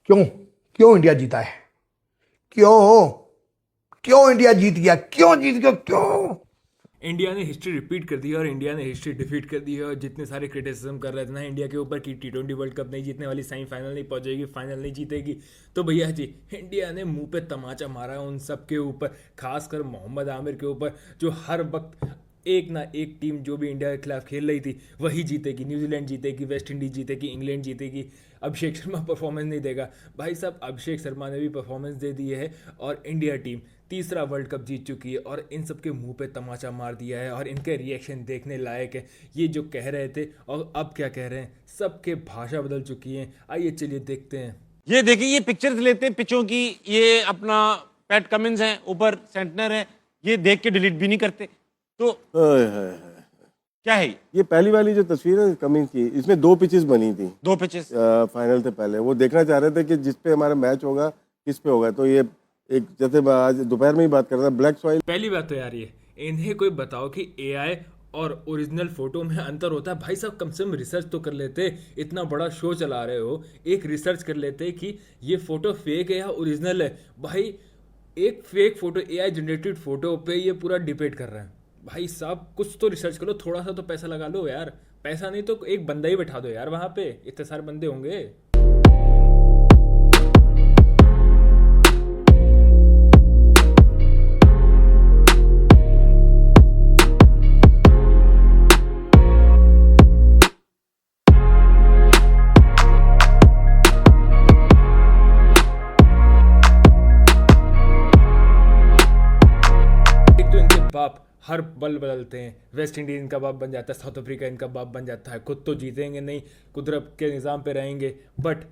क्यों क्यों इंडिया जीता है? क्यों क्यों इंडिया जीत गया? क्यों जीत गया? क्यों? इंडिया ने हिस्ट्री रिपीट कर दी है और इंडिया ने हिस्ट्री डिफीट कर दी है। और जितने सारे क्रिटिसिज्म कर रहे थे ना इंडिया के ऊपर कि T20 वर्ल्ड कप नहीं जीतने वाली, सेमीफाइनल नहीं पहुंचेगी, फाइनल नहीं जीतेगी, तो भैया जी इंडिया ने मुंह पे तमाचा मारा उन सब के ऊपर, खासकर मोहम्मद आमिर के ऊपर, जो हर वक्त एक ना एक टीम जो भी इंडिया के खिलाफ खेल रही थी वही जीतेगी। न्यूजीलैंड जीतेगी, वेस्ट इंडीज जीतेगी, इंग्लैंड जीतेगी, अभिषेक शर्मा परफॉर्मेंस नहीं देगा। भाई साहब अभिषेक शर्मा ने भी परफॉर्मेंस दे दी है और इंडिया टीम तीसरा वर्ल्ड कप जीत चुकी है और इन सब के मुंह पे तमाचा मार दिया है और इनके रिएक्शन देखने लायक है। ये जो कह रहे थे और अब क्या कह रहे हैं, सबके भाषा बदल चुकी है। आइए चलिए देखते हैं। ये देखिए, ये पिक्चर्स लेते हैं पिचों की। ये अपना पैट कमिंस है, ऊपर सेंटनर है, ये देख के डिलीट भी नहीं करते। तो क्या है ये पहली वाली जो तस्वीर है कमिंस की, इसमें 2 पिचेस बनी थी, 2 पिचेस फाइनल से पहले। वो देखना चाह रहे थे कि जिस पे हमारा मैच होगा किस पे होगा। तो ये एक, जैसे आज दोपहर में ही बात कर रहा था, ब्लैक सॉइल। पहली बात तो यार ये इन्हें कोई बताओ कि AI और ओरिजिनल फोटो में अंतर होता है। भाई साहब कम से कम रिसर्च तो कर लेते। इतना बड़ा शो चला रहे हो, एक रिसर्च कर लेते कि ये फोटो फेक है या ओरिजिनल है। भाई एक fake photo, AI generated photo पे ये पूरा डिबेट कर रहे हैं। भाई साहब कुछ तो रिसर्च करो, थोड़ा सा तो पैसा लगा लो यार। पैसा नहीं तो एक बंदा ही बैठा दो यार वहां पे, इतने सारे बंदे होंगे। बाप हर बल बदलते हैं। वेस्ट इंडीज इनका बाप बन जाता है, साउथ अफ्रीका इनका बाप बन जाता है। खुद तो जीतेंगे नहीं, कुदरत के निज़ाम पे रहेंगे, बट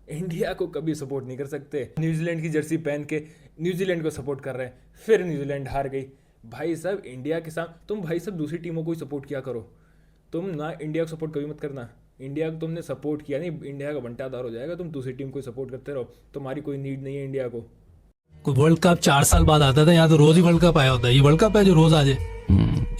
इंडिया को कभी सपोर्ट नहीं कर सकते। न्यूजीलैंड की जर्सी पहन के न्यूजीलैंड को सपोर्ट कर रहे हैं, फिर न्यूजीलैंड हार गई। भाई साहब इंडिया के साथ तुम भाई साहब दूसरी टीमों को ही सपोर्ट किया करो। तुम ना इंडिया को सपोर्ट कभी मत करना। इंडिया को तुमने सपोर्ट किया नहीं, इंडिया का बंटाधार हो जाएगा। तुम दूसरी टीम को सपोर्ट करते रहो, तुम्हारी कोई नीड नहीं है इंडिया को। वर्ल्ड कप 4 साल बाद आता था, यहाँ तो रोज ही वर्ल्ड कप आया होता है। ये वर्ल्ड कप है जो रोज आ जाए?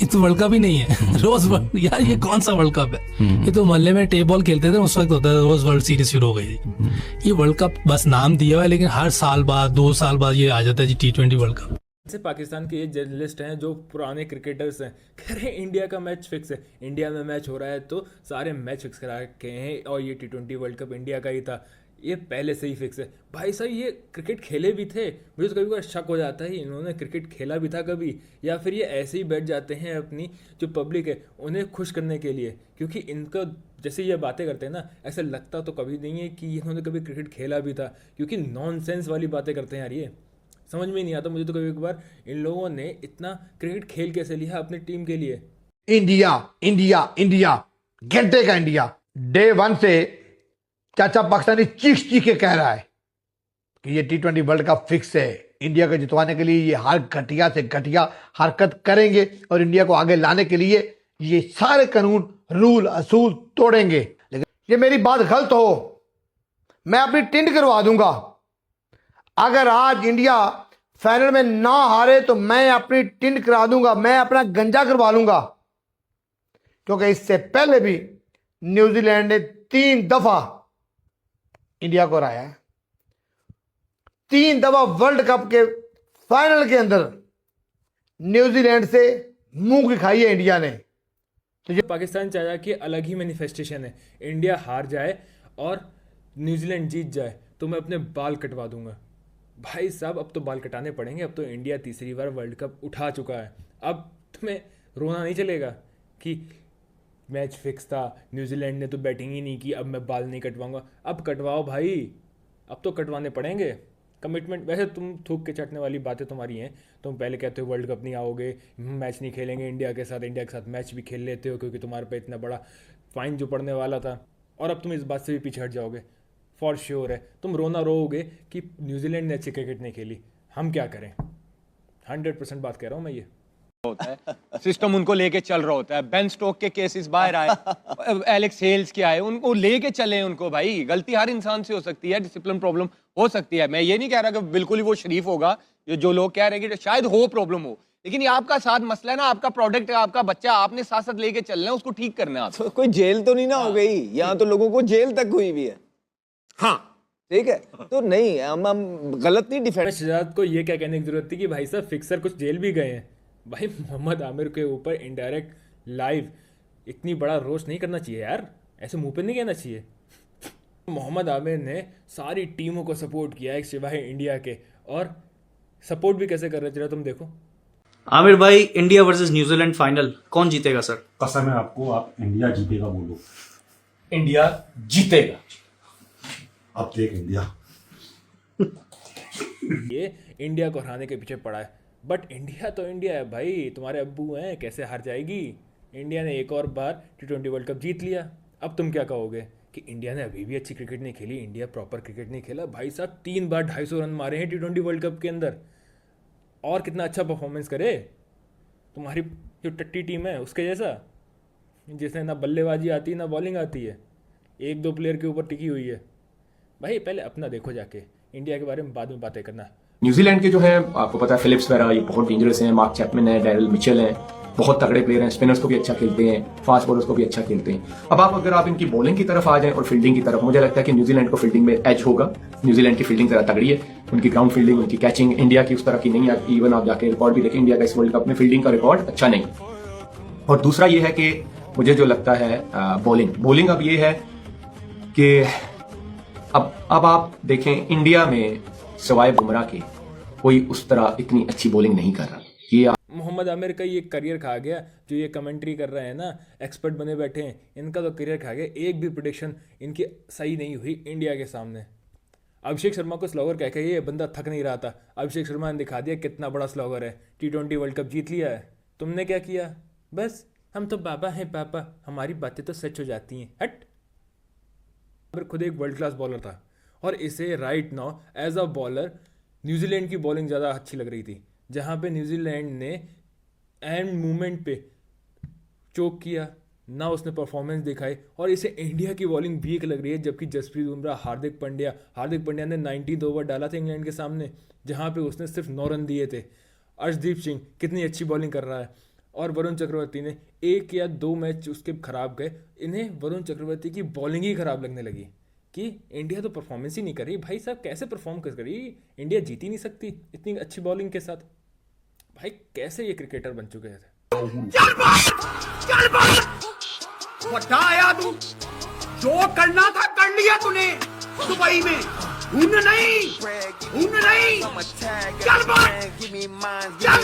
ये तो वर्ल्ड कप ही नहीं है। रोज यार ये कौन सा वर्ल्ड कप है? ये तो मोहल्ले में टेप बॉल खेलते थे उस वक्त होता था, रोज वर्ल्ड सीरीज शुरू हो गई थी। ये वर्ल्ड कप बस नाम दिया हुआ है, लेकिन हर साल बाद 2 साल बाद ये आ जाता है जी T20 वर्ल्ड कप। जैसे पाकिस्तान के ये जर्नलिस्ट हैं जो पुराने क्रिकेटर्स हैं, कह रहे हैं इंडिया का मैच फिक्स है। इंडिया में मैच हो रहा है तो सारे मैच फिक्स करा रखे हैं और ये T20 वर्ल्ड कप इंडिया का ही था, ये पहले से ही फिक्स है। भाई साहब ये क्रिकेट खेले भी थे। मुझे तो कभी कभी शक हो जाता है इन्होंने क्रिकेट खेला भी था कभी, या फिर ये ऐसे ही बैठ जाते हैं अपनी जो पब्लिक है उन्हें खुश करने के लिए। क्योंकि इनका जैसे ये बातें करते हैं ना, ऐसा लगता तो कभी नहीं है कि इन्होंने कभी क्रिकेट खेला भी था, क्योंकि नॉनसेंस वाली बातें करते हैं यार। ये समझ में नहीं आता मुझे तो कभी कभार इन लोगों ने इतना क्रिकेट खेल कैसे लिया अपनी टीम के लिए। इंडिया इंडिया इंडिया, घंटे का इंडिया। डे 1 से चाचा पाकिस्तानी चीख के कह रहा है कि ये T20 वर्ल्ड कप फिक्स है। इंडिया को जितवाने के लिए ये हर घटिया से घटिया हरकत करेंगे और इंडिया को आगे लाने के लिए ये सारे कानून, रूल, असूल तोड़ेंगे। लेकिन ये मेरी बात गलत हो, मैं अपनी टिंड करवा दूंगा। अगर आज इंडिया फाइनल में ना हारे तो मैं अपनी टिंड करा दूंगा, मैं अपना गंजा करवा लूंगा। क्योंकि इससे पहले भी न्यूजीलैंड ने 3 दफा इंडिया को हराया है। 3 दफा वर्ल्ड कप के फाइनल के अंदर न्यूजीलैंड से मुंह की खाई है इंडिया ने। तो ये पाकिस्तान चाचा की अलग ही मैनिफेस्टेशन है। इंडिया हार जाए और न्यूजीलैंड जीत जाए तो मैं अपने बाल कटवा दूंगा। भाई साहब अब तो बाल कटाने पड़ेंगे। अब तो इंडिया तीसरी बार वर्ल्ड कप उठा चुका है। अब तुम्हें रोना नहीं चलेगा कि मैच फिक्स था, न्यूजीलैंड ने तो बैटिंग ही नहीं की, अब मैं बाल नहीं कटवाऊंगा। अब कटवाओ भाई, अब तो कटवाने पड़ेंगे। कमिटमेंट, वैसे तुम थूक के चटने वाली बातें तुम्हारी हैं। तुम पहले कहते हो वर्ल्ड कप नहीं आओगे, मैच नहीं खेलेंगे इंडिया के साथ मैच भी खेल लेते हो क्योंकि तुम्हारे पे इतना बड़ा फाइन जो पड़ने वाला था, और अब तुम इस बात से भी पीछे हट जाओगे। फॉर श्योर है तुम रोना रोओगे कि न्यूजीलैंड ने अच्छी क्रिकेट नहीं खेली, हम क्या करें। 100% बात कह रहा हूँ मैं। ये होता है, सिस्टम उनको लेके चल रहा होता है। बेन स्टोक के केसेस बाहर आए, एलेक्स हेल्स के आए, उनको लेके चले उनको। भाई गलती हर इंसान से हो सकती है, डिसिप्लिन प्रॉब्लम हो सकती है। मैं ये नहीं कह रहा कि बिल्कुल ही वो शरीफ होगा, ये जो लोग कह रहे हैं कि शायद हो प्रॉब्लम हो, लेकिन ये आपका साथ मसला है ना, आपका प्रोडक्ट है, आपका बच्चा, आपने साथ साथ लेके चलना है, उसको ठीक करना है। तो कोई जेल तो नहीं ना हो गई? यहाँ तो लोगों को जेल तक हुई भी है। हाँ ठीक है, तो नहीं हम गलत नहीं डिफेंड। शहजाद को ये क्या कहने की जरूरत थी कि भाई साहब फिक्सर कुछ जेल भी गए हैं। भाई मोहम्मद आमिर के ऊपर इनडायरेक्ट लाइव इतनी बड़ा रोस्ट नहीं करना चाहिए यार, ऐसे मुंह पे नहीं कहना चाहिए। मोहम्मद आमिर ने सारी टीमों को सपोर्ट किया है सिवाय इंडिया के, और सपोर्ट भी कैसे कर रहे जरा तुम देखो। आमिर भाई, इंडिया वर्सेस न्यूजीलैंड फाइनल कौन जीतेगा सर? कसम है आपको, आप इंडिया जीतेगा बोलो। इंडिया जीतेगा। अब देख इंडिया ये इंडिया को हराने के पीछे पड़ा है, बट इंडिया तो इंडिया है भाई, तुम्हारे अब्बू हैं, कैसे हार जाएगी। इंडिया ने एक और बार T20 वर्ल्ड कप जीत लिया। अब तुम क्या कहोगे कि इंडिया ने अभी भी अच्छी क्रिकेट नहीं खेली, इंडिया प्रॉपर क्रिकेट नहीं खेला। भाई साहब 3 बार 250 रन मारे हैं T20 वर्ल्ड कप के अंदर, और कितना अच्छा परफॉर्मेंस करे तुम्हारी जो टट्टी टीम है उसके जैसा, जिसने ना बल्लेबाजी आती है ना बॉलिंग आती है, 1-2 प्लेयर के ऊपर टिकी हुई है। भाई पहले अपना देखो जाके, इंडिया के बारे में बाद में बातें करना। न्यूजीलैंड के जो है आपको पता है फिलिप्स वगैरह ये बहुत डेंजरस हैं, मार्क चैपमैन है, डैरिल मिचेल हैं, बहुत तगड़े प्लेयर हैं, स्पिनर्स को भी अच्छा खेलते हैं, फास्ट बॉलर्स को भी अच्छा खेलते हैं। अब अगर आप इनकी बॉलिंग की तरफ आ जाएं और फील्डिंग की तरफ, मुझे लगता है कि न्यूजीलैंड को फील्डिंग में एज होगा। न्यूजीलैंड की फील्डिंग जरा तगड़ी है, उनकी ग्राउंड फील्डिंग, उनकी कैचिंग इंडिया की उस तरह की नहीं है। इवन आप जाके रिकॉर्ड भी देखें, इंडिया का इस वर्ल्ड कप में फील्डिंग का रिकॉर्ड अच्छा नहीं। और दूसरा ये है कि मुझे जो लगता है बॉलिंग अब ये है कि अब आप देखें इंडिया में सिवाय बुमराह के कोई उस तरह इतनी अच्छी बॉलिंग नहीं कर रहा। ये मोहम्मद आमिर का ये करियर खा गया, जो ये कमेंट्री कर रहे हैं ना, एक्सपर्ट बने बैठे हैं, इनका तो करियर खा गया। एक भी प्रेडिक्शन इनकी सही नहीं हुई इंडिया के सामने। अभिषेक शर्मा को स्लॉगर कह के ये बंदा थक नहीं रहा था। अभिषेक शर्मा ने दिखा दिया कितना बड़ा स्लॉगर है, T20 वर्ल्ड कप जीत लिया है। तुमने क्या किया? बस हम तो बाबा हैं पापा, हमारी बातें तो सच हो जाती हैं। हट। आमिर खुद एक वर्ल्ड क्लास बॉलर था, और इसे right now as a bowler New Zealand की बॉलिंग ज़्यादा अच्छी लग रही थी, जहाँ पे न्यूजीलैंड ने एंड मूवमेंट पे चोक किया ना, उसने परफॉर्मेंस दिखाई, और इसे इंडिया की बॉलिंग वीक लग रही है। जबकि जसप्रीत बुमराह, हार्दिक पांड्या ने 19 ओवर डाला था इंग्लैंड के सामने, जहाँ पे उसने सिर्फ 9 रन दिए थे। अर्शदीप सिंह कितनी अच्छी बॉलिंग कर रहा है, और वरुण चक्रवर्ती ने 1 या 2 मैच उसके खराब गए। इन्हें वरुण चक्रवर्ती की बॉलिंग ही खराब लगने लगी कि इंडिया तो परफॉर्मेंस ही नहीं कर रही। भाई साहब कैसे परफॉर्म कर रही, इंडिया जीत ही नहीं सकती इतनी अच्छी बॉलिंग के साथ। भाई कैसे ये क्रिकेटर बन चुके थे। बताया तू, जो करना था कर लिया तूने दुबई में। हुन नहीं, चल बात, चल।